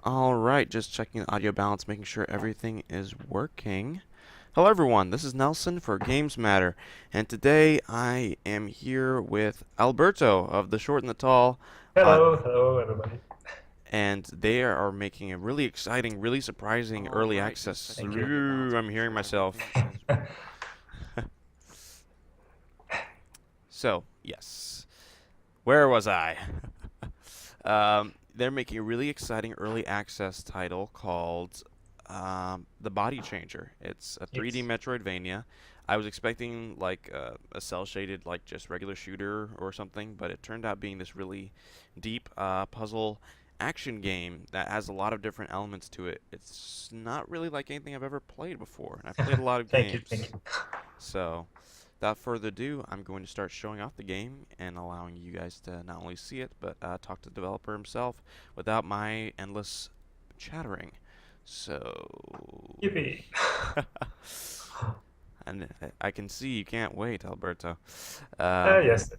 All right, just checking the audio balance, making sure everything is working. Hello, everyone. This is Nelson for Games Matter, and today I am here with Alberto of the Short and the Tall, uh, Hello, everybody. and they are making a really exciting, really surprising early access. Thank you. I'm hearing myself. So, yes. Where was I? They're making a really exciting early access title called The Body Changer. It's a 3D Yes. Metroidvania. I was expecting like a cell shaded, like just regular shooter or something, but it turned out being this really deep puzzle action game that has a lot of different elements to it. It's not really like anything I've ever played before, and I've played a lot of Thank you. games. So, without further ado, I'm going to start showing off the game and allowing you guys to not only see it, but talk to the developer himself without my endless chattering. So, Yippee. and I can see you can't wait, Alberto. Um, Yes.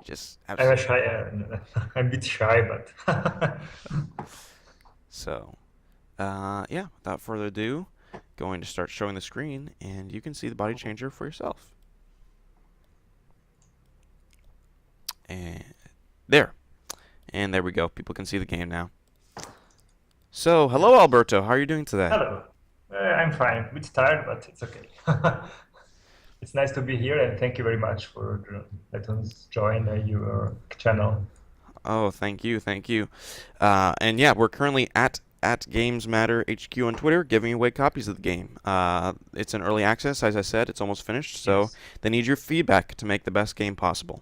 just I'm a absolutely. shy. I'm a bit shy, but So, yeah, without further ado, going to start showing the screen, and you can see the body changer for yourself. And there. And there we go. People can see the game now. So, hello, Alberto. How are you doing today? hello. I'm fine. A bit tired, but it's okay. It's nice to be here, and thank you very much for letting us join your channel. Oh, thank you, thank you. And yeah, we're currently at Games Matter HQ on Twitter, giving away copies of the game. It's in early access, as I said. It's almost finished, so Yes, they need your feedback to make the best game possible.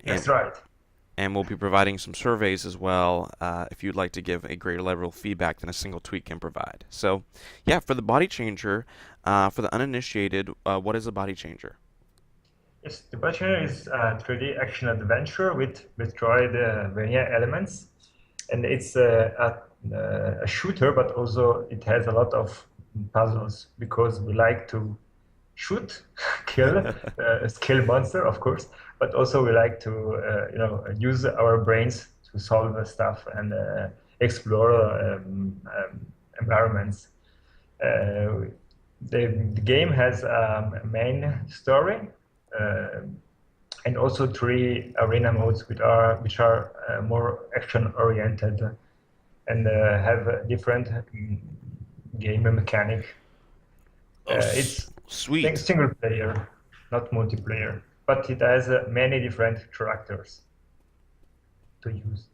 And that's right. and we'll be providing some surveys as well, if you'd like to give a greater level of feedback than a single tweet can provide. So, yeah, for the body changer, for the uninitiated, what is a body changer? Yes, the Bachelor is a 3D action adventure with Metroidvania elements, and it's a shooter, but also it has a lot of puzzles because we like to shoot, kill monster, of course, but also we like to use our brains to solve stuff and explore environments. Uh, the game has a main story uh, and also three arena modes which are more action oriented and have a different game mechanic. Oh, It's sweet. single player, not multiplayer, but it has many different characters to use.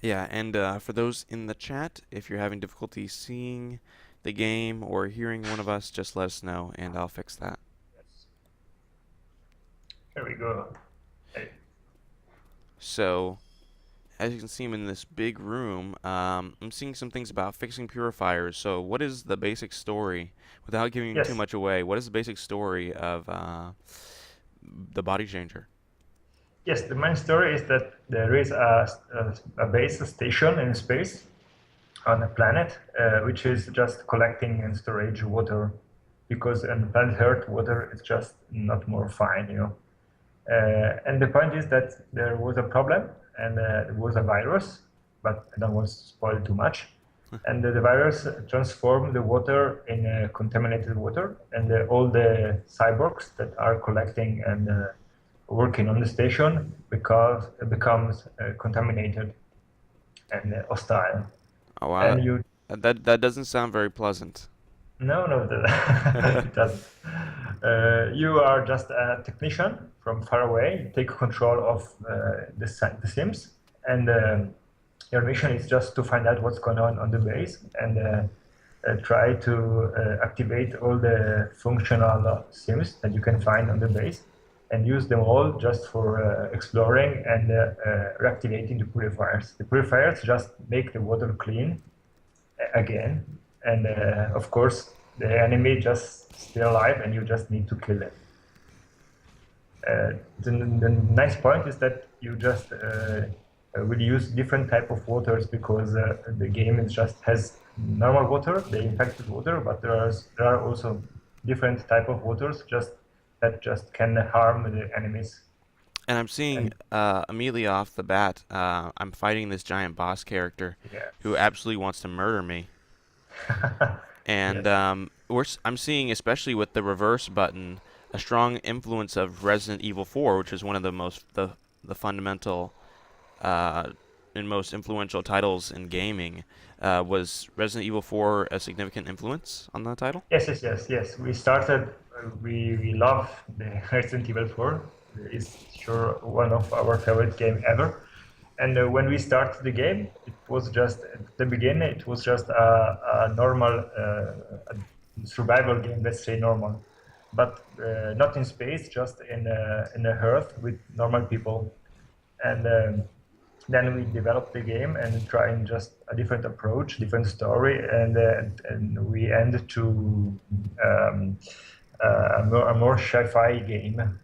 Yeah, and for those in the chat, if you're having difficulty seeing the game or hearing one of us, just let us know and I'll fix that. Yes. Here we go. Hey. So, as you can see, I'm in this big room. I'm seeing some things about fixing purifiers. So, what is the basic story, without giving too Yes. much away, what is the basic story of the body changer? Yes, the main story is that there is a base station in space on a planet which is just collecting and storage water because on planet Earth water is just not more fine, you know. And the point is that there was a problem and there was a virus, but I don't want to spoil too much. And the virus transformed the water in contaminated water, and all the cyborgs that are collecting and working on the station because it becomes contaminated and hostile. Oh, wow. And you That doesn't sound very pleasant. no, no, it doesn't. You are just a technician from far away. You take control of the Sims, and your mission is just to find out what's going on the base and try to activate all the functional Sims that you can find on the base and use them all just for exploring and reactivating the purifiers. The purifiers just make the water clean again. And of course, the enemy just still alive, and you just need to kill them. The nice point is that you just will use different type of waters because the game is just has normal water, the infected water, but there are also different type of waters just that just can harm the enemies. And I'm seeing And immediately off the bat, I'm fighting this giant boss character who yes, absolutely wants to murder me. And yes, I'm seeing, especially with the reverse button, a strong influence of Resident Evil 4, which is one of the fundamental uh, and most influential titles in gaming. Was Resident Evil 4 a significant influence on the title? yes. We started. We love the Resident Evil 4. It's sure one of our favorite game ever. And when we started the game, it was just at the beginning. It was just a normal survival game. Let's say normal, but not in space, just in the Earth with normal people. And then we developed the game and trying just a different approach, different story, and we end to a more sci-fi game.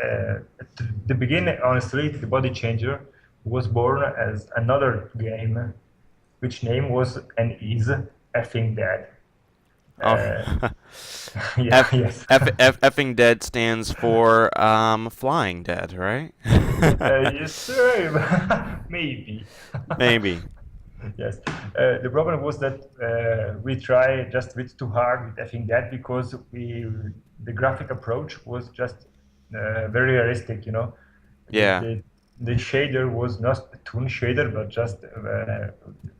At the beginning, honestly, the Body Changer was born as another game, which name was and is effing dead. Oh, Uh, yeah, F yes. effing dead stands for flying dead, right? Yes, sir. Maybe. Maybe. Yes. The problem was that we try just a bit too hard with effing that because the graphic approach was just very realistic, you know. The, Yeah. the, the shader was not a toon shader, but just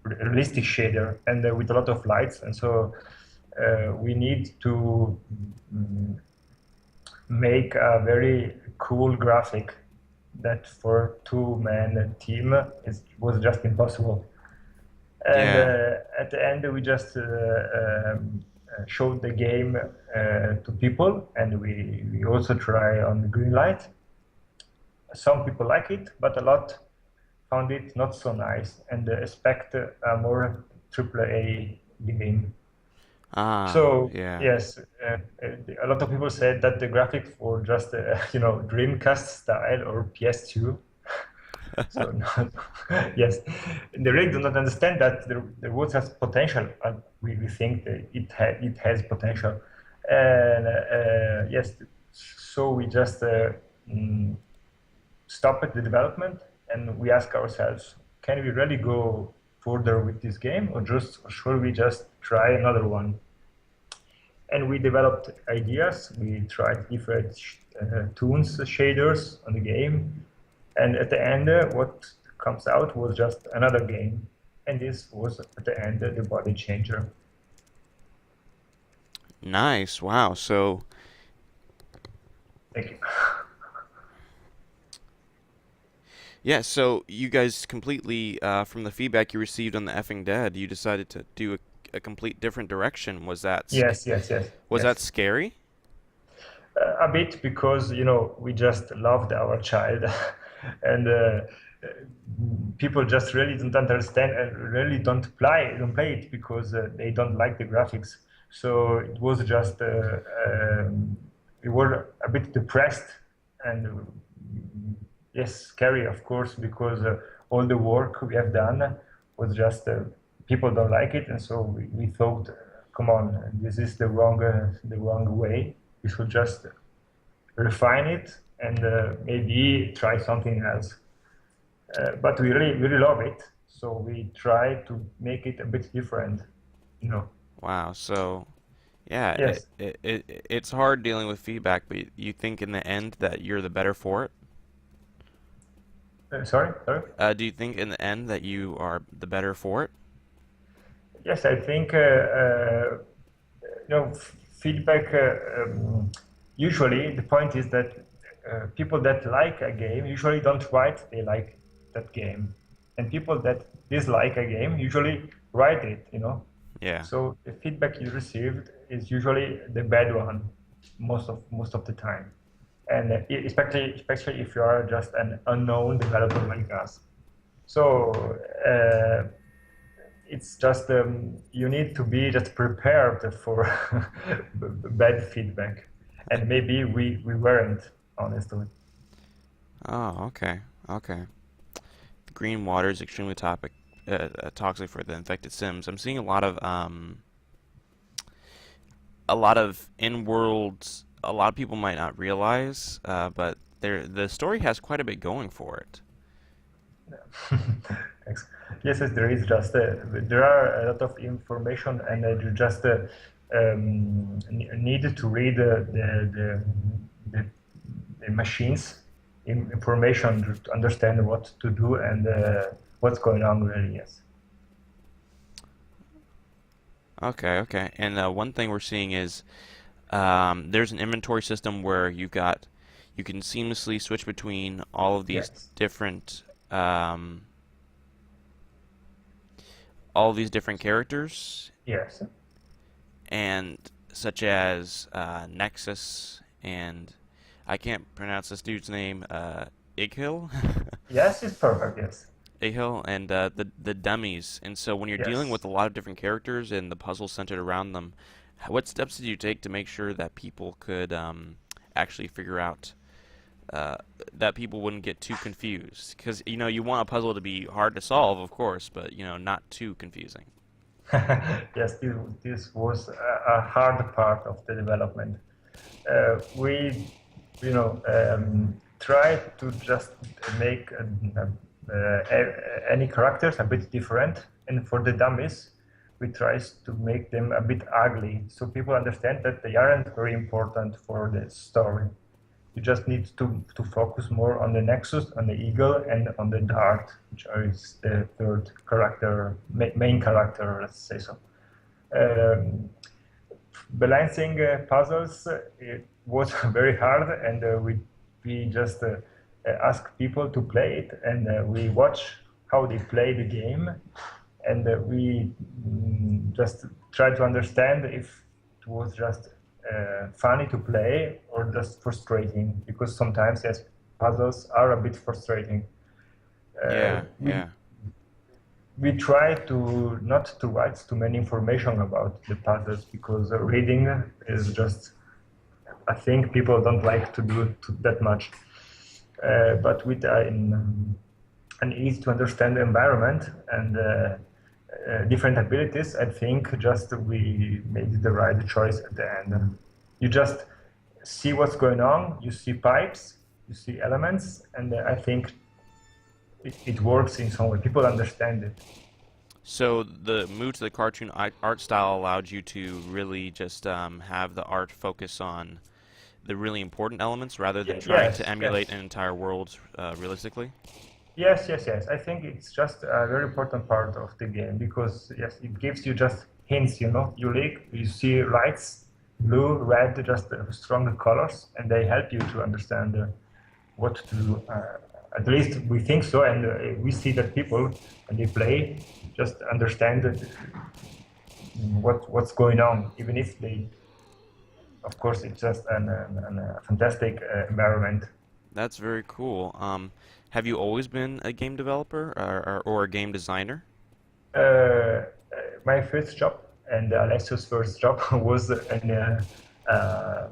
realistic shader and with a lot of lights. And so we need to mm, make a very cool graphic that for two-man team was just impossible. And Yeah. at the end, we just showed the game to people, and we also try on the green light. Some people like it, but a lot found it not so nice and expect a more AAA game. Ah, So yeah. yes, a lot of people said that the graphics were just Dreamcast style or PS2. So no, yes, they really do not understand that the woods has potential. We think that it has potential, and yes, so we just mm, stop the development and we ask ourselves, can we really go further with this game, or should we just try another one? And we developed ideas. We tried different tunes, shaders on the game, and at the end, what comes out was just another game. And this was at the end the body changer. Nice. Wow. So, Thank you. yeah, so you guys completely, from the feedback you received on the effing dead, you decided to do a complete different direction. Was that Yes. scary? A bit because we just loved our child, and people just really don't understand and really don't play it because they don't like the graphics. So it was just we were a bit depressed and yes, scary, of course, because all the work we have done was just people don't like it, and so we thought, come on, this is the wrong way. We should just refine it and maybe try something else. But we really love it, so we try to make it a bit different. You know. Wow. So, yeah, Yes. it's hard dealing with feedback, but you think in the end that you're the better for it? Sorry. Sorry. Do you think in the end that you are the better for it? Yes, I think feedback. Usually, the point is that people that like a game usually don't write they like that game, and people that dislike a game usually write it. Yeah. So the feedback you received is usually the bad one, most of the time, and especially if you are just an unknown developer like us. So it's just you need to be just prepared for bad feedback, and maybe we weren't, honestly. Oh, okay. Okay. The green water is extremely toxic for the infected Sims. I'm seeing a lot of in-worlds. A lot of people might not realize, but the story has quite a bit going for it. Thanks. Yes, yes, there is just there are a lot of information, and you just need to read the, the machines information to understand what to do and what's going on really. Yes. Okay, okay. And one thing we're seeing is there's an inventory system where you can seamlessly switch between Yes. um, all of these different characters, Yes. and such as Nexus and I can't pronounce this dude's name, Ighil, Yes, it's perfect. Yes. Ighil, and the dummies. And so when you're dealing Yes. with a lot of different characters and the puzzle centered around them, what steps did you take to make sure that people could actually figure out uh, that people wouldn't get too confused? Because you want a puzzle to be hard to solve, of course, but not too confusing. Yes, this was a hard part of the development. We, try to just make any characters a bit different, and for the dummies, we try to make them a bit ugly, so people understand that they aren't very important for the story. You just need to focus more on the Nexus, on the Eagle, and on the Dart, which is the third character, main character, let's say so. Um, Balancing puzzles, it was very hard, and we just ask people to play it, and we watch how they play the game, and we just try to understand if it was just funny to play or just frustrating, because sometimes, yes, puzzles are a bit frustrating. Uh, Yeah, we yeah. we try to not to write too many information about the puzzles, because reading is just a thing people don't like to do that much. But with an easy to understand environment and different abilities, I think just we made the right choice at the end. You just see what's going on, you see pipes, you see elements, and I think it works in some way. People understand it. So the move to the cartoon art style allowed you to really just have the art focus on the really important elements rather than trying to Yes, emulate yes. an entire world realistically. Yes, yes, yes. I think it's just a very important part of the game, because yes, it gives you just hints. You look, you see lights, blue, red, just stronger colors, and they help you to understand what to do. At least we think so, and we see that people when they play just understand that, what's going on, even if they, of course, it's just a fantastic environment. That's very cool. Have you always been a game developer or a game designer? uh, my first job and Alessio's first job uh,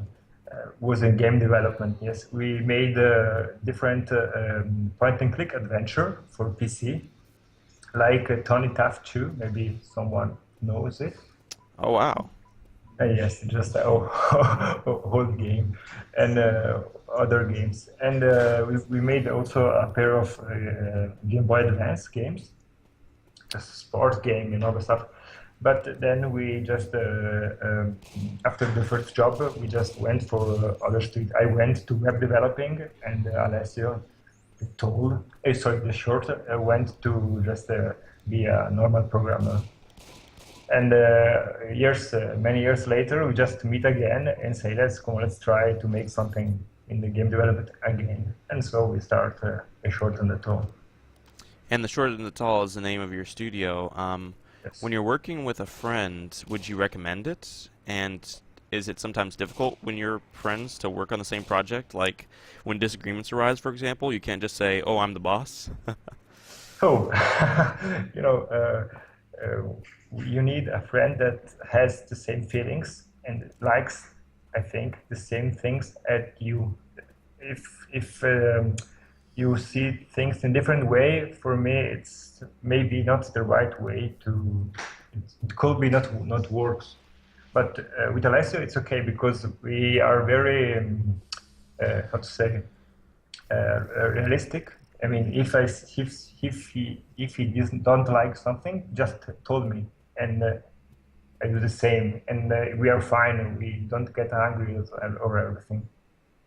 was in game development. Yes, we made different point and click adventure for PC, like Tony Tough 2. Maybe someone knows it. Oh wow. Yes, just a whole game, and other games. And we made also a pair of Game Boy Advance games, a sport game and all the stuff. But then we just, after the first job, we just went for other street. I went to web developing, and Alessio, the short, went to just be a normal programmer. And many years later, we just meet again and say, let's try to make something in the game development again. And so we start a short and a tall. And the short and the tall is the name of your studio. Yes. When you're working with a friend, would you recommend it? And is it sometimes difficult when you're friends to work on the same project? Like when disagreements arise, for example, you can't just say, "Oh, I'm the boss." So, you know, you need a friend that has the same feelings and likes, I think, the same things as you. If you see things in different way, for me, it's maybe not the right way to. It could be not works. But with Alessio, it's okay, because we are very, how to say, realistic. I mean, if he doesn't don't like something, just told me, and I do the same, and we are fine, and we don't get angry over everything.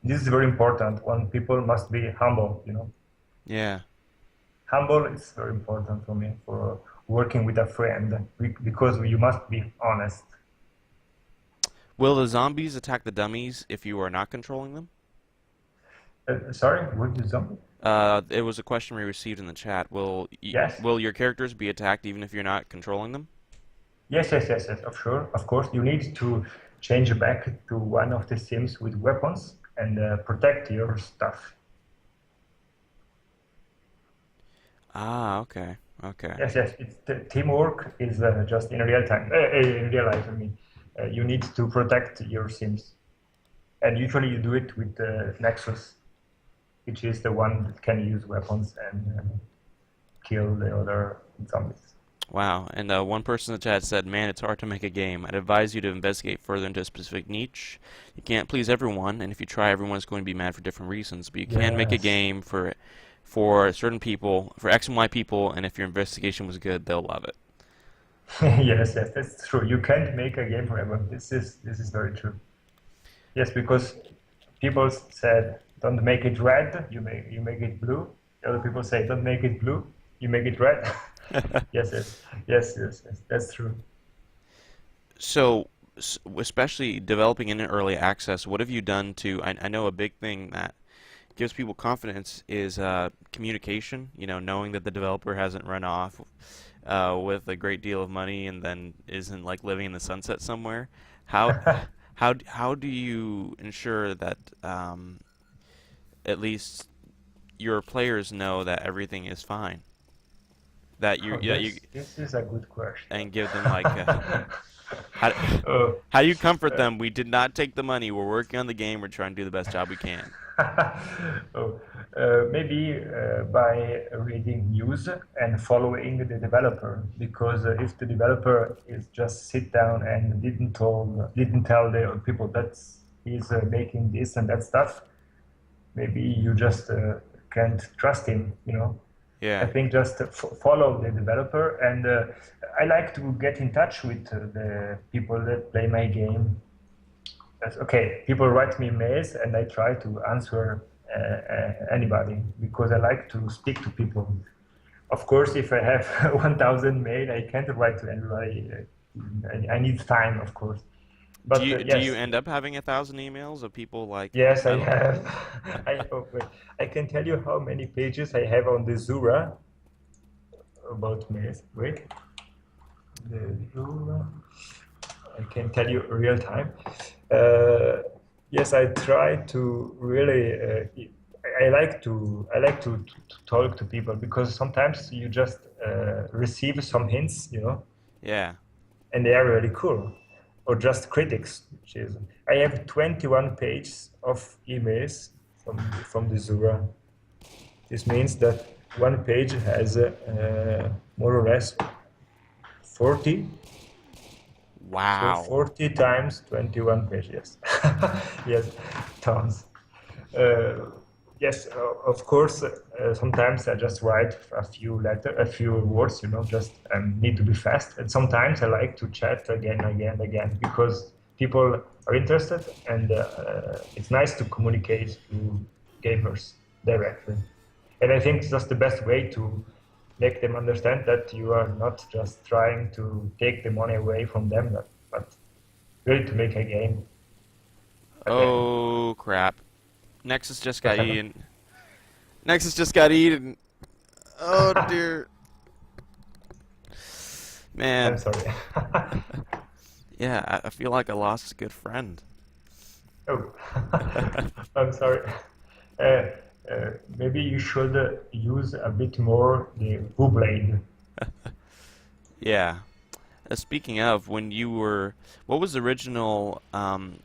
This is very important. One people must be humble. Yeah. Humble is very important for me for working with a friend because you must be honest. Will the zombies attack the dummies if you are not controlling them? Sorry, what is zombie? It was a question we received in the chat. Yes. Will your characters be attacked even if you're not controlling them? Yes, yes, yes, yes, of course. You need to change back to one of the sims with weapons and protect your stuff. Ah, okay. Okay. Yes, yes. It's the teamwork is just in real time, in real life. I mean, you need to protect your sims, and usually you do it with the Nexus, which is the one that can use weapons and kill the other zombies. Wow. And one person in the chat said, "Man, it's hard to make a game. I'd advise you to investigate further into a specific niche. You can't please everyone, and if you try, everyone's going to be mad for different reasons. But you can make a Yes. game for certain people, for X and Y people, and if your investigation was good, they'll love it." Yes, yes, that's true. You can't make a game forever. This is very true. Yes, because people said don't make it red, you make it blue. The other people say don't make it blue, you make it red. Yes, yes, yes, yes, yes. That's true. So, especially developing in early access, what have you done to? I know a big thing that gives people confidence is communication. Knowing that the developer hasn't run off with a great deal of money and then isn't like living in the sunset somewhere. How how do you ensure that at least your players know that everything is fine? Oh, That you this is a good question. and give them like how Oh, how do you comfort uh, them? We did not take the money. We're working on the game. We're trying to do the best job we can. oh, maybe by reading news and following the developer, because if the developer is just sit down and didn't tell the people that he's making this and that stuff, maybe you just can't trust him. I Yeah. think just follow the developer, and I like to get in touch with the people that play my game. That's okay. People write me mails, and I try to answer anybody because I like to speak to people. Of course, if I have 1,000 mail, I can't write to anybody. I need time, of course. Do But you do you yes, end up having 1,000 emails of people like yes, I I have. Wait, I can tell you how many pages I have on the Zura about mails. Wait, the Zura. I can tell you real time. Uh, yes, I try to really. I like to talk to people because sometimes you just receive some hints, yeah. and they are really cool, or just critics. Which is, I have 21 pages of emails from the Zura. This means that one page has more or less 40. So Wow. 40 times 21 pages. Yes, tons. Uh, yes, of course, sometimes I just write a few words, just need to be fast. And sometimes I like to chat again, again, again, because people are interested, and it's nice to communicate to gamers directly. And I think that's the best way to make them understand that you are not just trying to take the money away from them, but really to make a game at the end. Oh crap. Nexus just got eaten. Nexus just got eaten. Oh dear. I'm Man. sorry. Yeah, I feel like I lost a good friend. Oh, I'm sorry. Uh, maybe you should use a bit more the blade. Yeah. Speaking of, what was the original,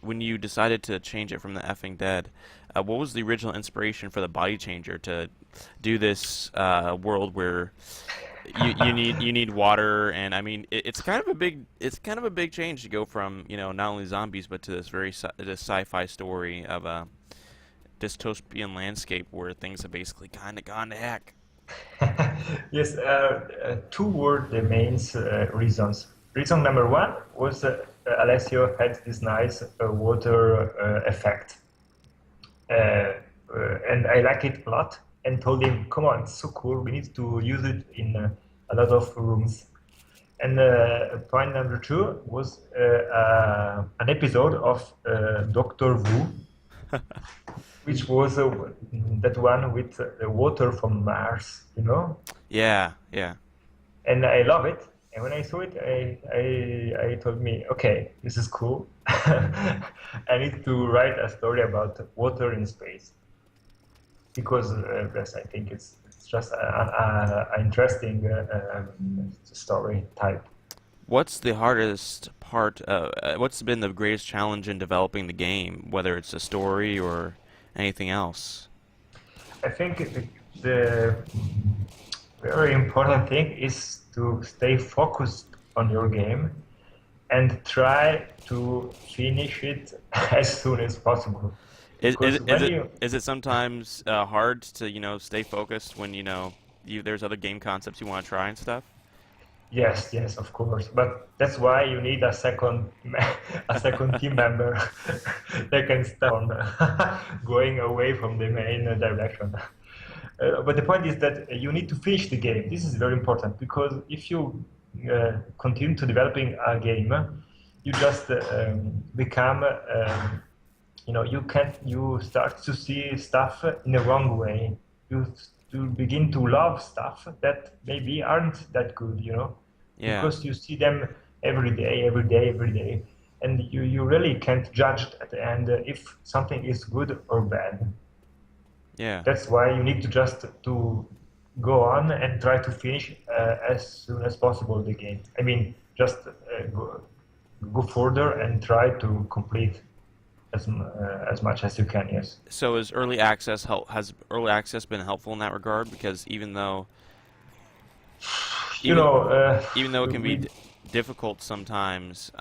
when you decided to change it from the effing dead, what was the original inspiration for the body changer to do this world where you need water, and I mean it's kind of a big change to go from not only zombies but to this very this sci-fi story of dystopian landscape where things have basically kind of gone to heck. Yes, two were the main reasons. Reason number one was Alessio had this nice water effect, and I like it a lot. And told him, "Come on, it's so cool. We need to use it in a lot of rooms." And point number two was an episode of Doctor Who, which was that one with the water from Mars, you know? Yeah, yeah. And I love it. And when I saw it, I told me, okay, this is cool. I need to write a story about water in space because yes, I think it's just an interesting story type. What's the hardest part? What's been the greatest challenge in developing the game, whether it's a story or anything else? I think the very important thing is to stay focused on your game and try to finish it as soon as possible. Is is Because is when it you, is it sometimes hard to stay focused when there's other game concepts you want to try and stuff? yes, yes, of course, but that's why you need a second, a second team member that can start on going away from the main direction. But the point is that you need to finish the game. This is very important because if you continue to developing a game, you just become, you start to see stuff in the wrong way. You to begin to love stuff that maybe aren't that good, Yeah, because you see them every day, every day, every day, and you really can't judge at the end if something is good or bad. yeah, That's why you need to just to go on and try to finish as soon as possible the game. I mean, just go further and try to complete as much as you can. Yes. so has early access been helpful in that regard? Because You even know, even though it can be we difficult sometimes,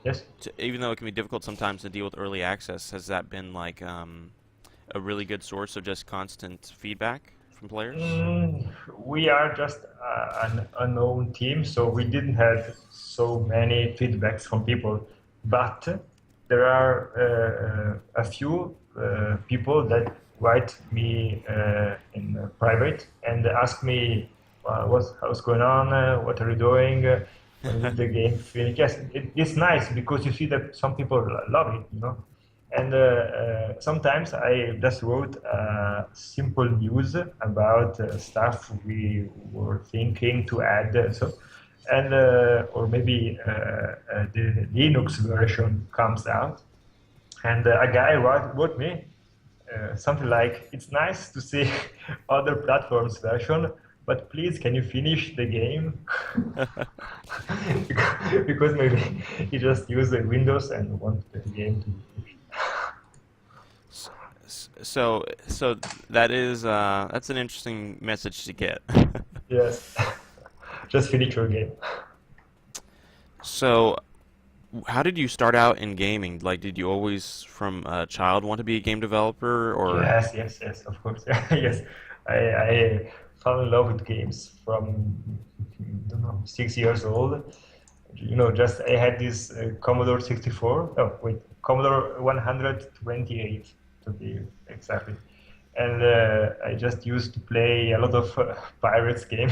yes. even though it can be difficult sometimes to deal with early access, has that been like a really good source of just constant feedback from players? We are just an unknown team, so we didn't have so many feedbacks from people. But there are a few people that write me in private and ask me how's going on, what are you doing, when is the game finished. Yes, it's nice because you see that some people love it. And sometimes I just wrote simple news about stuff we were thinking to add, and or maybe the Linux version comes out, and a guy wrote me something like, "It's nice to see other platforms version, but please, can you finish the game?" Because maybe he just used the Windows and wanted the game to be finished. S- so that's an interesting message to get. Yes, just finish your game. So, how did you start out in gaming? Like, did you always, from a child, want to be a game developer, or? Yes, yes, yes, of course. Yes, I fell in love with games from, I don't know, 6 years old. Just I had this Commodore 64. Oh, wait, Commodore 128 to be exactly. And I just used to play a lot of pirates game,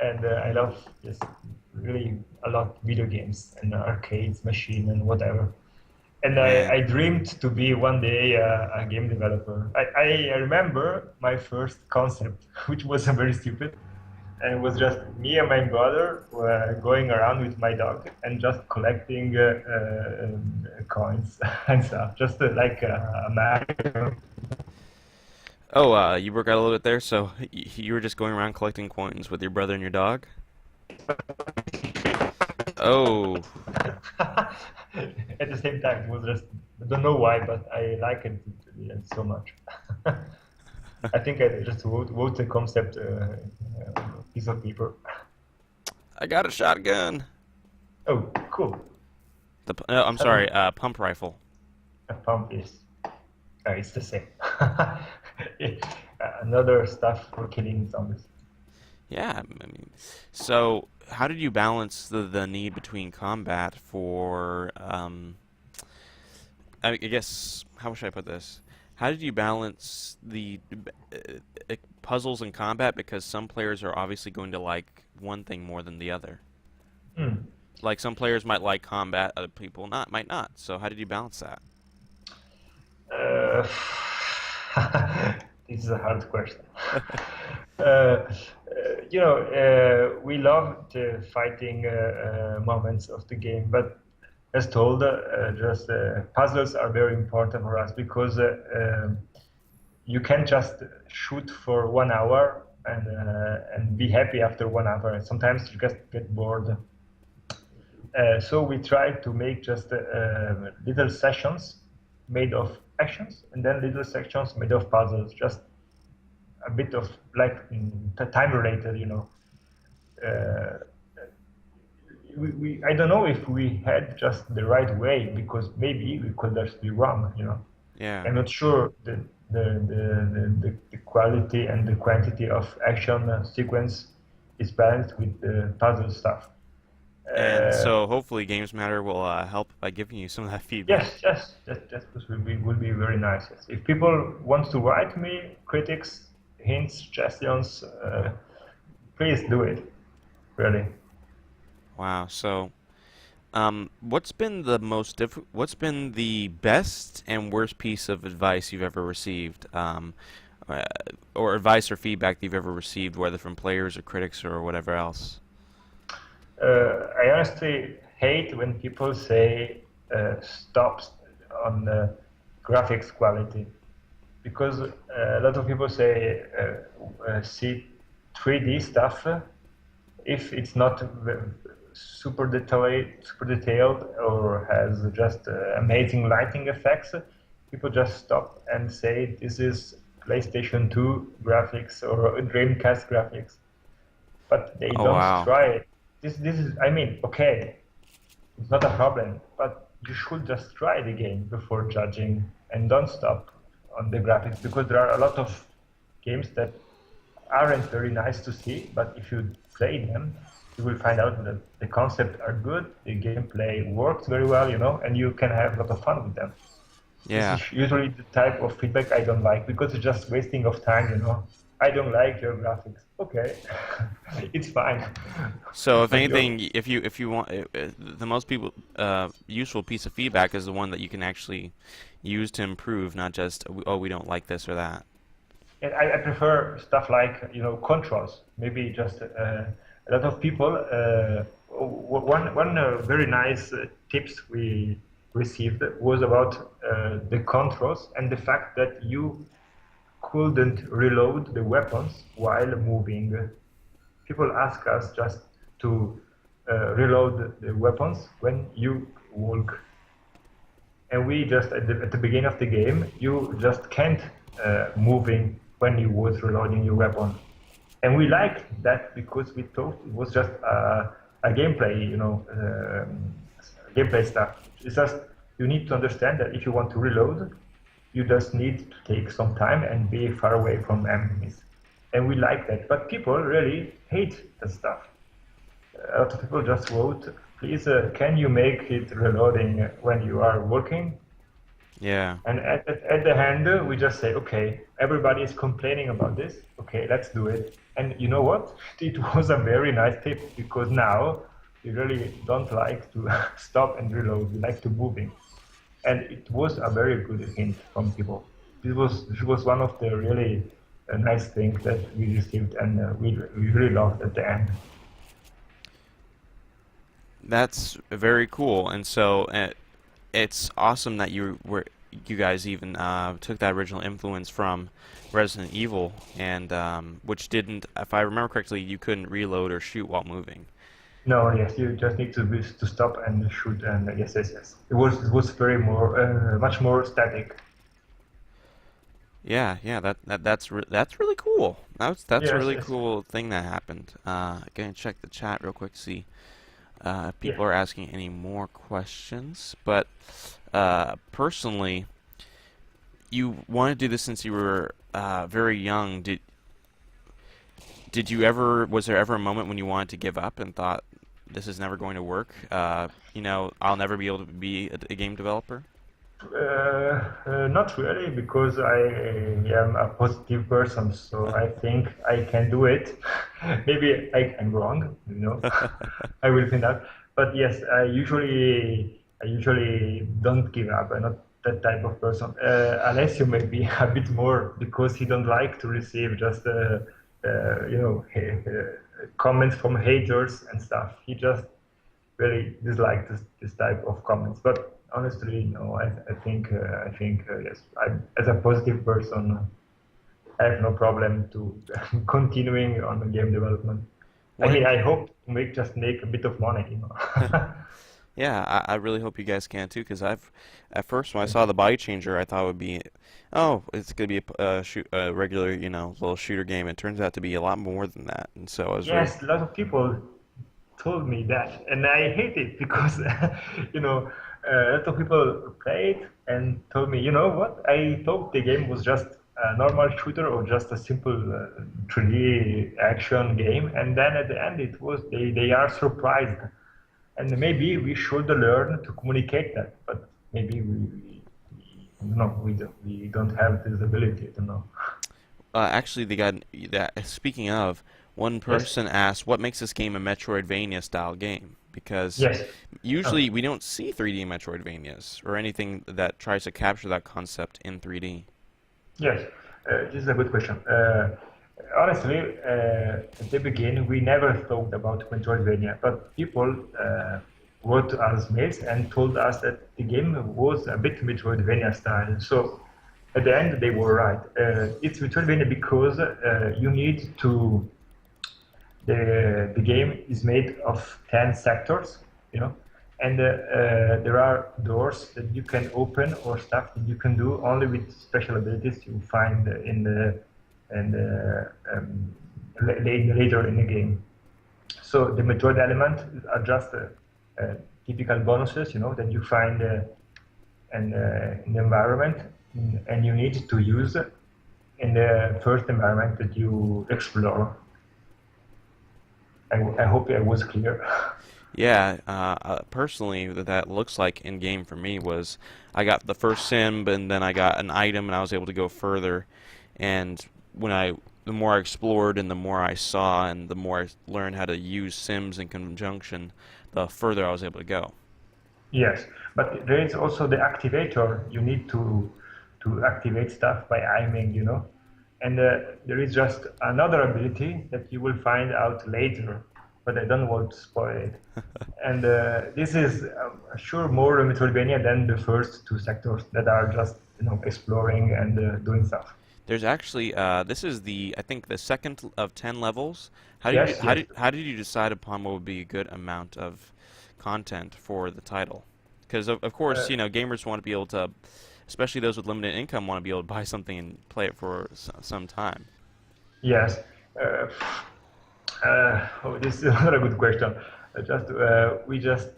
and I love just really a lot video games and arcades, machine, and whatever. And I Man. dreamed to be one day a game developer. I remember my first concept, which was very stupid, and it was just me and my brother going around with my dog and just collecting coins and stuff, just like a Mario. Oh, you broke out a little bit there. So you were just going around collecting coins with your brother and your dog? Oh, At the same time, it was just, I don't know why, but I like it so much. I think I just wrote the concept piece of paper. I got a shotgun. Oh, cool. No, I'm Have sorry, you? pump rifle. a pump is it's the same. It- Another stuff for killing zombies. Yeah, I mean, so how did you balance the need between combat for I guess how should I put this? How did you balance the puzzles and combat? Because some players are obviously going to like one thing more than the other. Hmm. Like some players might like combat, other people not might not. So how did you balance that? Uh, this is a hard question. Uh, we love the fighting moments of the game, but as told, just puzzles are very important for us because you can't just shoot for 1 hour and be happy after 1 hour. Sometimes you just get bored. So we try to make just little sessions made of actions and then little sections made of puzzles, just a bit of like time related, Uh, I don't know if we had just the right way because maybe we could just be wrong. Yeah. I'm not sure the quality and the quantity of action sequence is balanced with the puzzle stuff. And Uh, so hopefully Games Matter will help by giving you some of that yes, feedback. yes, that would be very nice. Yes. If people want to write me critics, hints, suggestions, please do it. Really. Wow. So what's been the best and worst piece of advice you've ever received? Uh, or advice or feedback that you've ever received, whether from players or critics or whatever else? I honestly hate when people say stops on the graphics quality because a lot of people say see 3D stuff if it's not super detailed or has just amazing lighting effects. People just stop and say this is PlayStation 2 graphics or Dreamcast graphics, but they Oh don't wow. try it. This is, I mean, okay, it's not a problem, but you should just try the game before judging and don't stop on the graphics because there are a lot of games that aren't very nice to see, but if you play them, you will find out that the concepts are good, the gameplay works very well, and you can have a lot of fun with them. This Yeah. is usually the type of feedback I don't like because it's just wasting of time. I don't like your graphics. Okay, it's fine. So if But you're anything, if you want the most people useful piece of feedback is the one that you can actually use to improve, not just oh we don't like this or that. And I prefer stuff like controls. Maybe just a lot of people. One very nice tips we received was about the controls and the fact that you couldn't reload the weapons while moving. People ask us just to reload the weapons when you walk, and we just at the beginning of the game you just can't moving when you was reloading your weapon, and we liked that because we thought it was just a gameplay, gameplay stuff. It's just you need to understand that if you want to reload, you just need to take some time and be far away from enemies, and we like that. But people really hate that stuff. A lot of people just wrote, please, can you make it reloading when you are working? Yeah. And at the end, we just say, okay, everybody is complaining about this. Okay, let's do it. And you know what? It was a very nice tip because now we really don't like to stop and reload. We like to moving. And it was a very good hint from people. This was one of the really nice things that we received, and we really loved at the end. That's very cool. And so it's awesome that you guys even took that original influence from Resident Evil, and which didn't, if I remember correctly, you couldn't reload or shoot while moving. No, yes, you just need to stop and shoot, and yes, yes, yes. It was very more much more static. Yeah, yeah, that's really cool. That's a Yes, really yes. cool thing that happened. Gonna check the chat real quick to see. Yeah. People are asking any more questions, but personally, you want to do this since you were very young. Did you ever? Was there ever a moment when you wanted to give up and thought this is never going to work? I'll never be able to be a game developer. Not really, because I am a positive person, so I think I can do it. Maybe I'm wrong, I will find out. But yes, I usually don't give up. I'm not that type of person. Alessio may be a bit more because he don't like to receive just comments from haters and stuff. He just really dislike this type of comments. But honestly, no, I think yes, as a positive person, I have no problem to continuing on the game development. I What? mean, I hope to make a bit of money. Yeah, I really hope you guys can too, because at first when I Thank saw you. the body changer, I thought it would be, oh, it's gonna be a regular, little shooter game. It turns out to be a lot more than that, and so I was really, Yes, a lot of people told me that, and I hate it because you know a lot of people played and told me, you know what? I thought the game was just a normal shooter or just a simple 3D action game, and then at the end it was they are surprised, and maybe we should learn to communicate that, but maybe we don't have this ability to know. actually the guy that speaking of, one Yes, person asked, what makes this game a Metroidvania style game? Because yes. Oh. usually we don't see 3D Metroidvanias or anything that tries to capture that concept in 3D. Yes, this is a good question. Honestly, at the beginning, we never thought about Metroidvania, but people wrote us mails and told us that the game was a bit Metroidvania style. So at the end, they were right. It's Metroidvania because you need to the game is made of 10 sectors, you know, and there are doors that you can open or stuff that you can do only with special abilities you find in the and later in the game. So the Metroid elements are just typical bonuses, that you find in the environment, and you need to use in the first environment that you explore. I hope I was clear. Yeah, personally, that looks like in game for me was I got the first sim, and then I got an item, and I was able to go further. And the more I explored, and the more I saw, and the more I learned how to use sims in conjunction, the further I was able to go. Yes, but there is also the activator. You need to activate stuff by aiming, and there is just another ability that you will find out later, but I don't want to spoil it. And this is sure more Metroidvania than the first two sectors that are just exploring and doing stuff. There's actually this is I think the second of 10 levels. Yes, yes. How did you decide upon what would be a good amount of content for the title? Because of course, Uh, gamers want to be able to, especially those with limited income, want to be able to buy something and play it for some time. yes. Uh, oh, this is another good question. We just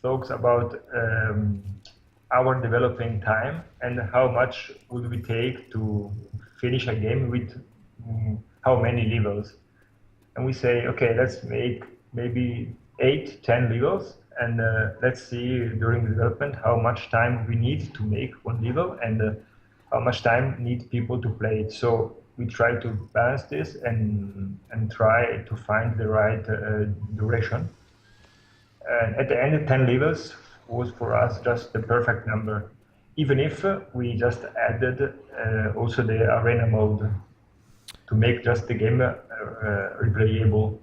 talked about our developing time and how much would we take to finish a game with how many levels. And we say, okay, let's make maybe 8, 10 levels, and let's see during development how much time we need to make one level, and how much time need people to play it. So we try to balance this and try to find the right duration. And at the end, 10 levels was for us just the perfect number, even if we just added also the arena mode to make just the game replayable.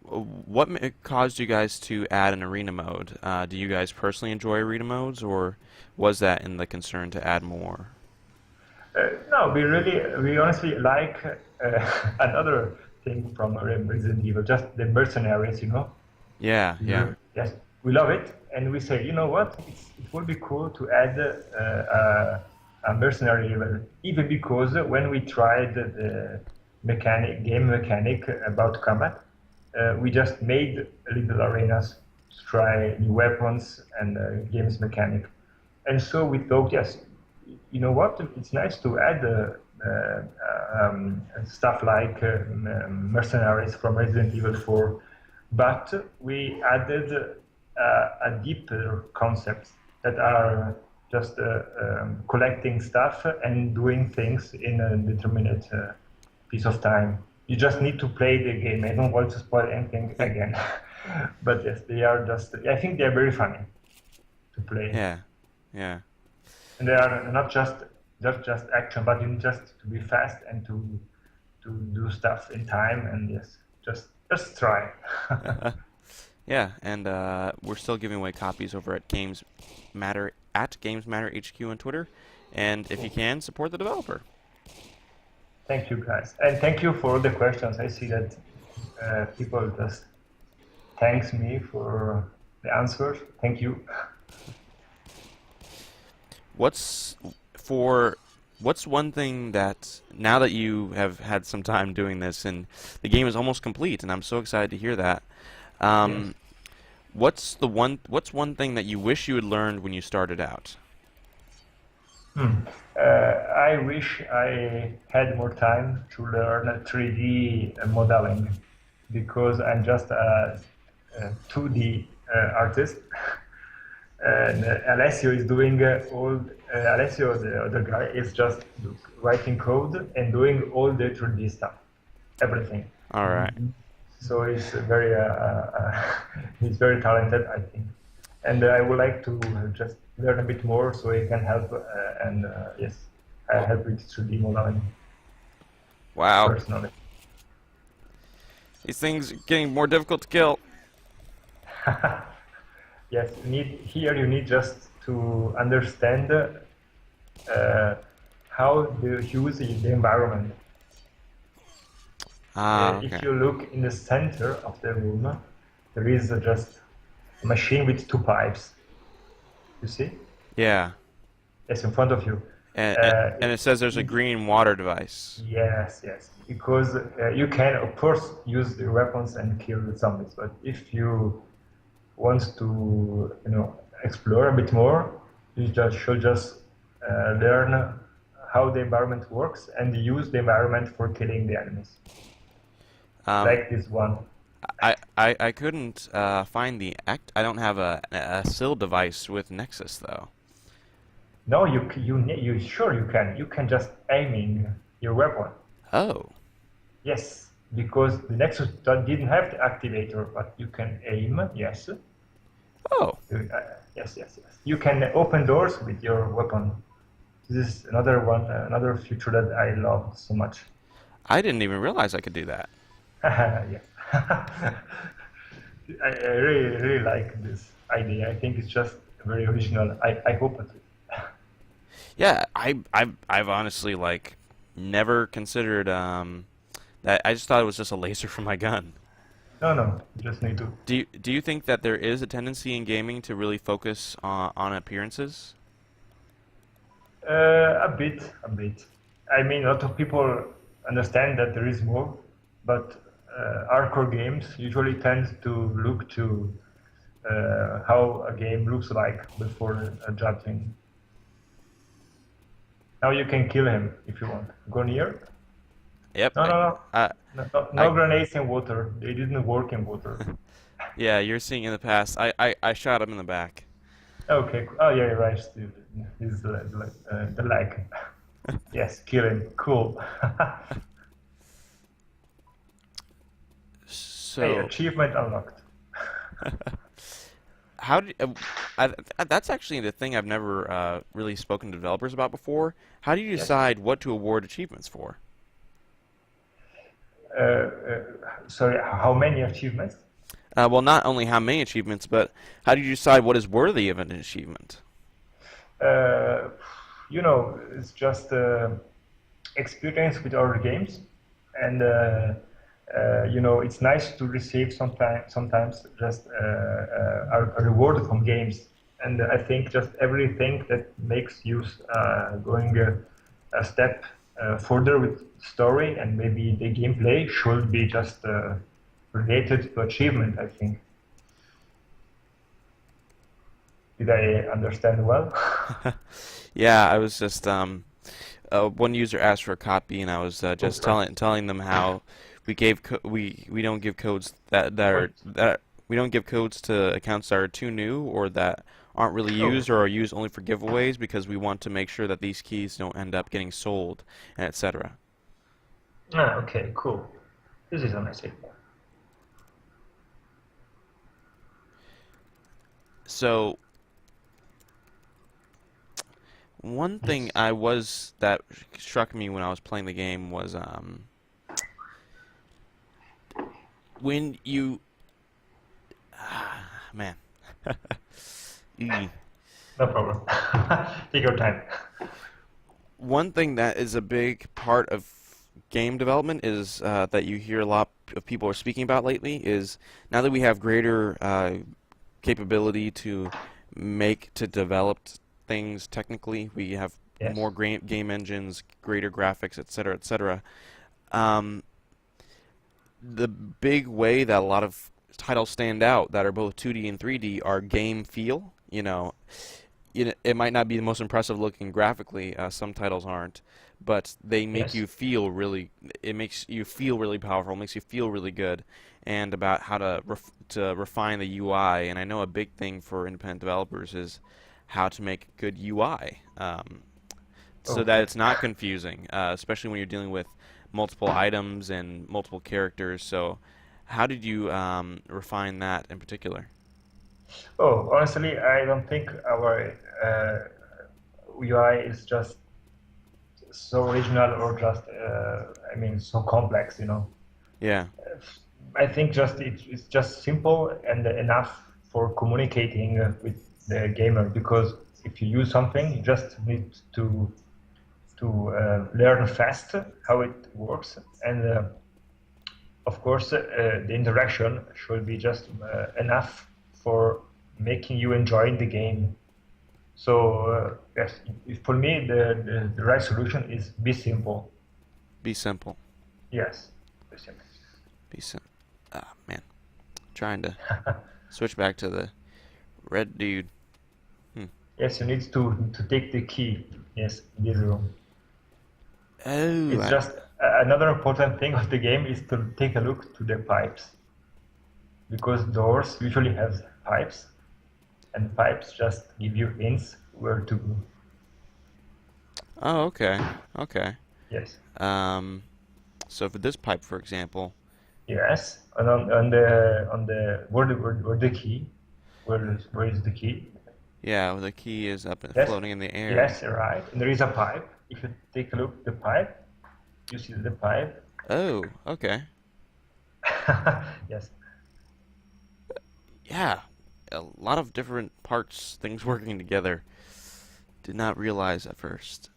What caused you guys to add an arena mode? Do you guys personally enjoy arena modes, or was that in the concern to add more? No, we honestly like another thing from Resident Evil, just the mercenaries, Yeah, yeah. Yes, we love it, and we say, you know what? It would be cool to add a mercenary level, even because when we tried the game mechanic about combat, we just made little arenas to try new weapons and games mechanic. And so we thought, yes, you know what? It's nice to add stuff like mercenaries from Resident Evil 4, but we added a deeper concepts that are just collecting stuff and doing things in a determinate piece of time. You just need to play the game. I don't want to spoil anything again, but yes, they are just. I think they are very funny to play, Yeah, yeah, and they are not just action, but you need just to be fast and to do stuff in time. And yes, just try. yeah. And we're still giving away copies over at Games Matter at Games Matter HQ on Twitter. And if you Cool. can, support the developer. Thank you guys, and thank you for all the questions. I see that people just thanks me for the answers. Thank you. What's for what's one thing that now that you have had some time doing this and the game is almost complete, and I'm so excited to hear that. Yes. Um, what's one thing that you wish you had learned when you started out? Hmm. I wish I had more time to learn 3D modeling because I'm just a 2D artist. And Alessio is doing Alessio, the other guy, is just writing code and doing all the 3D stuff, everything. All right. So he's very he's very talented, I think. And I would like to just learn a bit more so he can help and yes, I help with 3D modeling Wow. personally. These things are getting more difficult to kill. Yes, you need just to understand how to use the environment. Ah, If okay. you look in the center of the room, there is just a machine with two pipes. You see? Yeah. Yes, in front of you. And, and Uh, and it says there's a it- green water device. yes, yes. Because you can, of course, use the weapons and kill the zombies, but if you want to, explore a bit more, you just should just learn how the environment works and use the environment for killing the enemies, Um, like this one. I couldn't find the act. I don't have a SIL device with Nexus though. No, you sure you can. You can just aiming your weapon. Oh. Yes, because the Nexus didn't have the activator, but you can aim. Yes. Oh. Yes, yes, yes. You can open doors with your weapon. This is another one, another feature that I love so much. I didn't even realize I could do that. Yes. I really like this idea. I think it's just very original. I hope it. Yeah, I've honestly like never considered that. I just thought it was just a laser from my gun. No, no, you just need to. Do you think that there is a tendency in gaming to really focus on appearances? A bit, a bit. I mean, a lot of people understand that there is more, but hardcore games usually tend to look to how a game looks like before judging. Now you can kill him if you want. Go near. Yep. No, no, no. I, No I grenades in water. They didn't work in water. yeah, you're seeing in the past. I shot him in the back. Okay. Oh, yeah, you're right. Steve. He's the leg. Yes, kill him. Cool. Hey, So achievement unlocked. how did that's actually the thing I've never really spoken to developers about before. How do you Yes. decide what to award achievements for? Uh, uh, Sorry, how many achievements? Well, not only how many achievements, but how do you decide what is worthy of an achievement? Uh, it's just experience with our games, and it's nice to receive sometimes just a reward from games. And I think just everything that makes you going a step further with story and maybe the gameplay should be just related to achievement, I think. Did I understand well? Yeah, I was just one user asked for a copy, and I was Oh, just perfect. telling them how we don't give codes Wait. that we don't give codes to accounts that are too new or that aren't really Oh, used or are used only for giveaways because we want to make sure that these keys don't end up getting sold and etc. okay, cool. This is a message. So one thing Yes, I was that struck me when I was playing the game was when you man. no problem. Take your time. One thing that is a big part of game development is that you hear a lot of people are speaking about lately is now that we have greater capability to develop things technically, we have Yes, more game engines, greater graphics, etc., etc. Um, the big way that a lot of titles stand out that are both 2D and 3D are game feel. It might not be the most impressive looking graphically. Some titles aren't, but they make yes. you feel really. It makes you feel really powerful. Makes you feel really good, and about how to refine the UI. And I know a big thing for independent developers is how to make good UI, so that Okay. it's not confusing, especially when you're dealing with multiple items and multiple characters. So, how did you refine that in particular? Oh, honestly, I don't think our UI is just so original or just, I mean, so complex, you know. Yeah. I think just it's just simple and enough for communicating with the gamer because if you use something, you just need to learn fast how it works and of course, the interaction should be just enough for making you enjoy the game. So yes, for me, the right solution is be simple. Be simple. Yes, be simple. Be simple. Ah, man. Trying to switch back to the red dude. Hmm. Yes, you need to take the key. Yes, in this room. Oh, It's just another important thing of the game is to take a look to the pipes because doors usually have pipes, and pipes just give you hints where to go. oh, okay, okay. Yes. Um, so for this pipe, for example, Yes, and on the where the key, where is the key? yeah, well, the key is up and Yes, floating in the air. yes, right. And there is a pipe. If you take a look, the pipe, you see the pipe. Oh, okay. Yes, Yeah, a lot of different parts, things working together. Did not realize at first.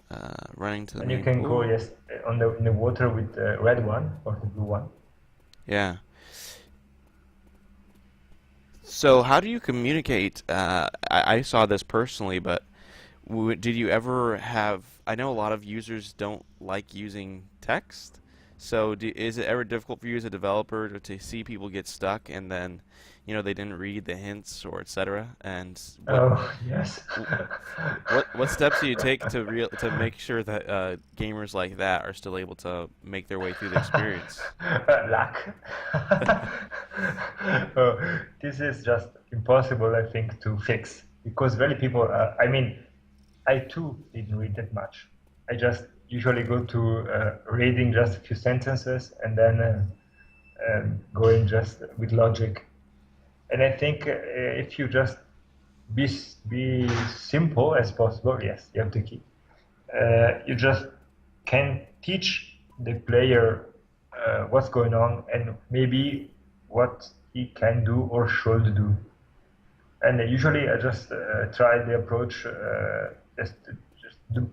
Running to the and you main can go pool. yes on the in the water with the red one or the blue one. Yeah. So how do you communicate? I saw this personally, but did you ever have? I know a lot of users don't like using text. So is it ever difficult for you as a developer to see people get stuck and then, they didn't read the hints or etc. And Oh yes. what steps do you take to make sure that gamers like that are still able to make their way through the experience? Luck. This is just impossible, I think, to fix because really people. I mean, I too didn't read that much. I just usually go to reading just a few sentences and then going just with logic. And I think if you just be simple as possible, yes, you have the key. You just can teach the player what's going on and maybe what he can do or should do. And usually I just try the approach just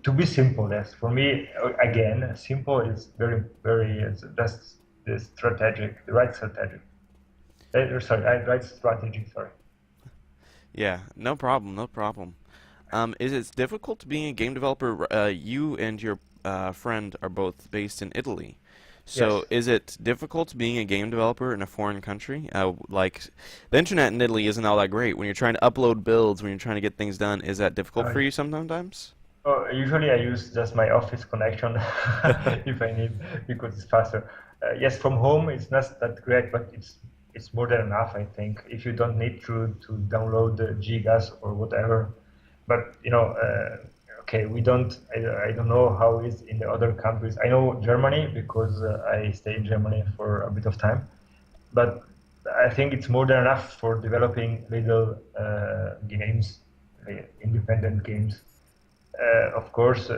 to be simple. Yes, for me again, simple is very it's just the strategic, the right strategic. Sorry, right strategy. Sorry. Yeah, no problem, no problem. Is it difficult being a game developer? You and your friend are both based in Italy. So, Yes. is it difficult being a game developer in a foreign country? Like, the internet in Italy isn't all that great. When you're trying to upload builds, when you're trying to get things done, is that difficult for Uh, you sometimes? Usually I use just my office connection if I need because it's faster. Yes, from home it's not that great, but it's more than enough, I think. If you don't need to download the gigas or whatever, but okay, we don't. I don't know how it's in the other countries. I know Germany because I stay in Germany for a bit of time, but I think it's more than enough for developing little games, independent games. Of course,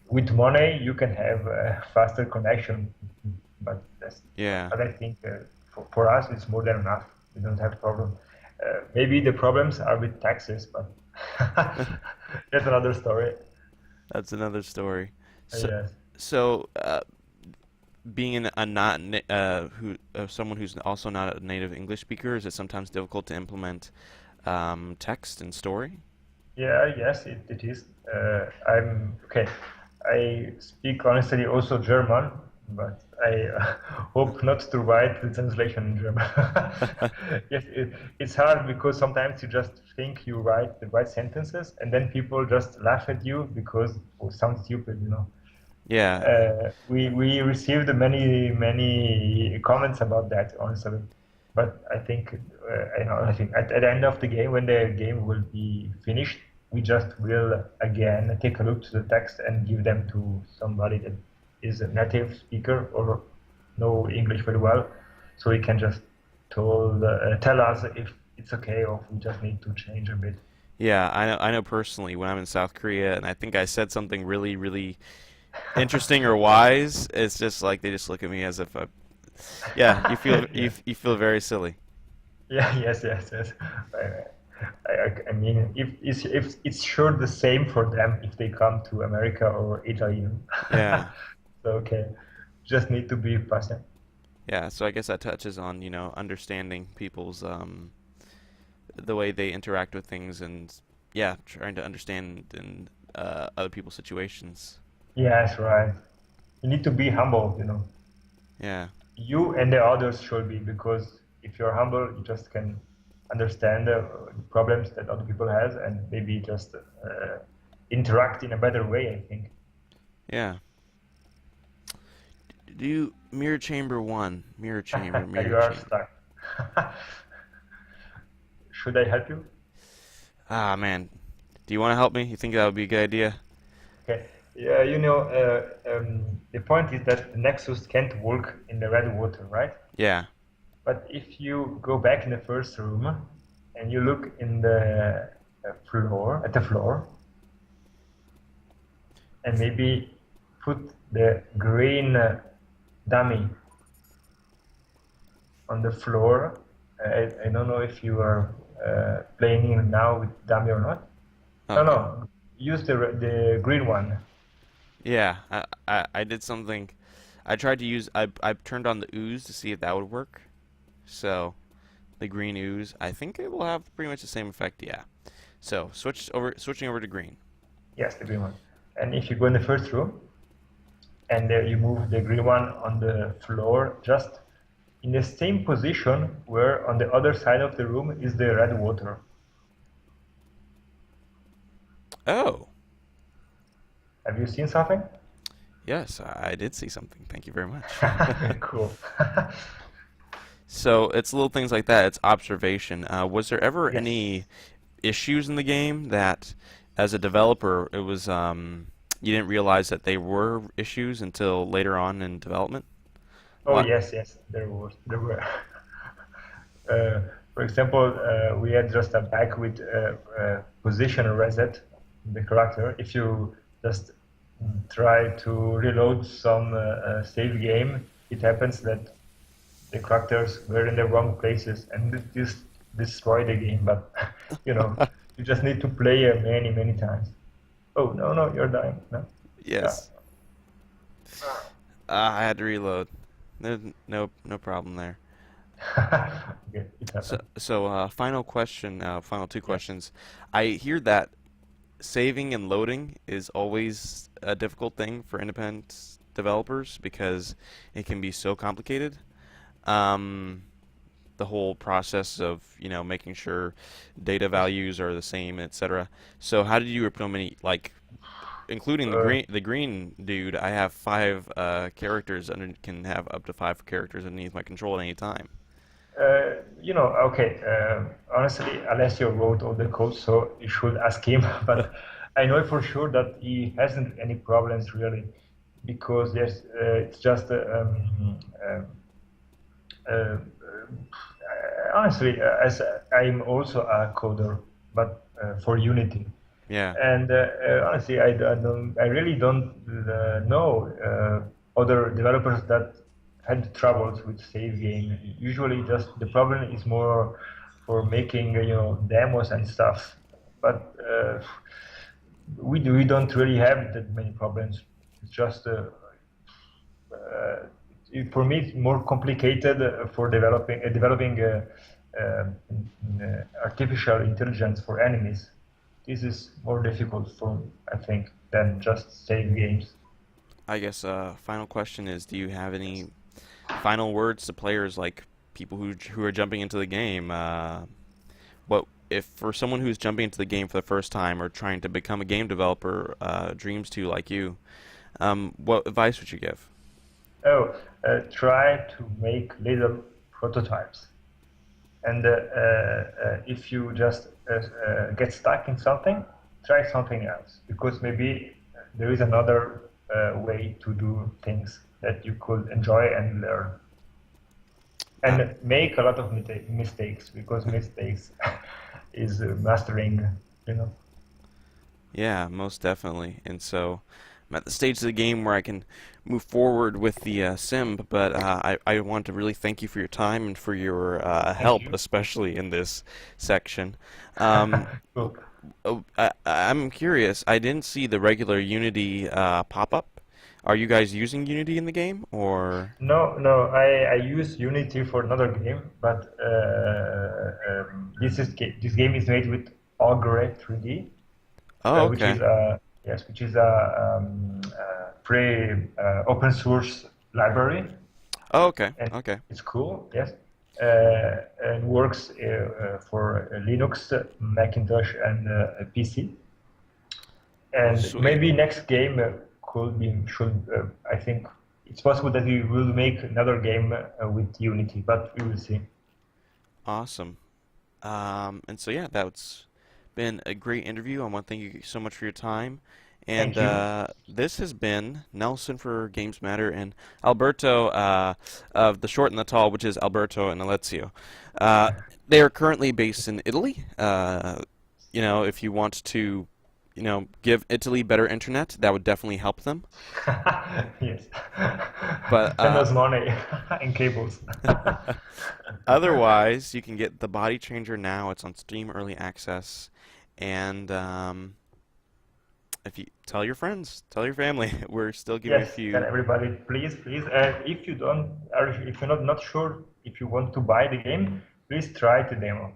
with money you can have a faster connection, but Yeah. but I think for us it's more than enough. We don't have problem. Maybe the problems are with taxes, but that's another story. That's another story. So, Yes. so, being a not who someone who's also not a native English speaker, is it sometimes difficult to implement text and story? Yeah, yes, it is. I'm okay. I speak honestly also German, but I hope not to write the translation in German. Yes, it's hard because sometimes you just think you write the right sentences, and then people just laugh at you because it sounds stupid, you know. Yeah, We received many comments about that honestly, but I think I think at the end of the game when the game will be finished, we just will again take a look to the text and give them to somebody that is a native speaker or know English very well, so he can just tell us if it's okay or if we just need to change a bit. yeah. I know personally when I'm in South Korea and I think I said something really, really interesting or wise, it's just like they just look at me as if yeah, Yes. you feel very silly. Yeah, yes. I mean, if it's sure the same for them if they come to America or Italy. Yeah. So okay, just need to be patient. Yeah, so I guess that touches on, understanding people's the way they interact with things and yeah, trying to understand in other people's situations. Yes, right. You need to be humble, you know. Yeah. You and the others should be because if you're humble, you just can understand the problems that other people has and maybe just interact in a better way, I think. Yeah. Do mirror chamber 1, You mirror are chamber. stuck. Should I help you? Ah, man. Do you want to help me? You think that would be a good idea? Okay. Yeah, the point is that the Nexus can't work in the red water, right? Yeah. But if you go back in the first room and you look in the at the floor, and maybe put the green dummy on the floor. I don't know if you are playing now with dummy or not. No, Okay. no, use the green one. Yeah, I did something. I tried to use. I turned on the ooze to see if that would work. So the green ooze, I think it will have pretty much the same effect. Yeah. So switching over to green. Yes, the green one. And if you go in the first room and you move the green one on the floor, just in the same position where on the other side of the room is the red water. Oh, Have you seen something? yes, I did see something. Thank you very much. Cool. So it's little things like that. It's observation. Was there ever Yes. any issues in the game that, as a developer, it was you didn't realize that they were issues until later on in development? Oh What? yes, there were. Uh, for example, we had just a bug with position reset the character. If you just try to reload some save game, it happens that the characters were in the wrong places and this destroy the game. But you know, you just need to play many times. Oh no, you're dying. No, yeah. Yes. I had to reload. No problem there. Okay, it So, happened. final question, final two Yes. questions. I hear that saving and loading is always a difficult thing for independent. developers because it can be so complicated. Um, the whole process of making sure data Yes. values are the same, etc. So how did you implement like including Uh, the green dude? I have five characters and can have up to five characters underneath my control at any time. okay. Honestly, Alessio wrote all the code, so you should ask him. But I know for sure that he hasn't any problems really, because it's just uh, honestly, as I'm also a coder, but for Unity. Yeah. And honestly, I really don't know other developers that had troubles with save game. Usually, just the problem is more for making demos and stuff. But we don't really have that many problems. It's just uh, for me it's more complicated for developing artificial intelligence for enemies. This is more difficult for I think than just save games. I guess final question is, do you have Yes. any final words to players like people who are jumping into the game? What if for someone who's jumping into the game for the first time or trying to become a game developer, dreams to like you, what advice would you give? Oh, try to make little prototypes. And if you just get stuck in something, try something else because maybe there is another way to do things that you could enjoy and learn. Uh, And make a lot of mistakes because mistakes is mastering, you know. yeah, most definitely. And so I'm at the stage of the game where I can move forward with the sim, but I want to really thank you for your time and for your Thank help, you. especially in this section. Um, Cool. oh, I'm curious. I didn't see the regular Unity pop up. Are you guys using Unity in the game, or? No, no, I use Unity for another game, but this game is made with Augur 3D, Oh, which is okay. a yes, which is a free open source library, Oh, okay. and Okay. it's cool. Yes, and works for Linux, Macintosh, and PC. Oh, And sweet. maybe next game could be should I think it's possible that we will make another game with Unity, but we will see. Awesome. And so yeah, that's been a great interview. I want to thank you so much for your time. And Thank you. this has been Nelson for Games Matter and Alberto of the Short and the Tall, which is Alberto and Alessio. Uh, they are currently based in Italy. If you want to, give Italy better internet, that would definitely help them. Yes. But Send us money and cables. otherwise, you can get the Body Changer now. It's on Steam Early Access, and if you tell your friends, tell your family, we're still giving a Yes, tell few. everybody, please, please. If you don't, or if you're not sure if you want to buy the game, please try to demo.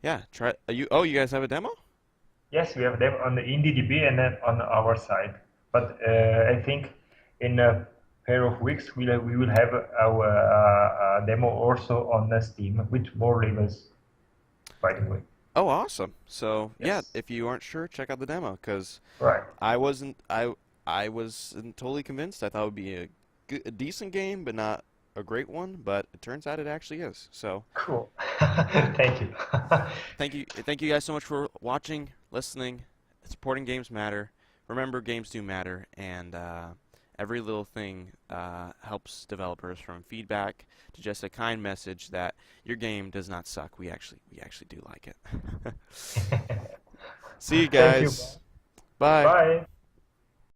Yeah, try. You. Oh, you guys have a demo? Yes, we have them on the IndieDB and then on our side. But I think in a pair of weeks we will have our demo also on the Steam with more levels, by the way. Oh, awesome. So yeah, Yes. if you aren't sure, check out the demo because Right. I wasn't. I wasn't totally convinced. I thought it would be a decent game, but not a great one. But it turns out it actually is. So Cool. Thank you. thank you guys so much for watching, listening, supporting Games Matter. Remember, games do matter, and every little thing helps developers, from feedback to just a kind message that your game does not suck. We actually do like it. See you Thank you. guys. Bye. Bye.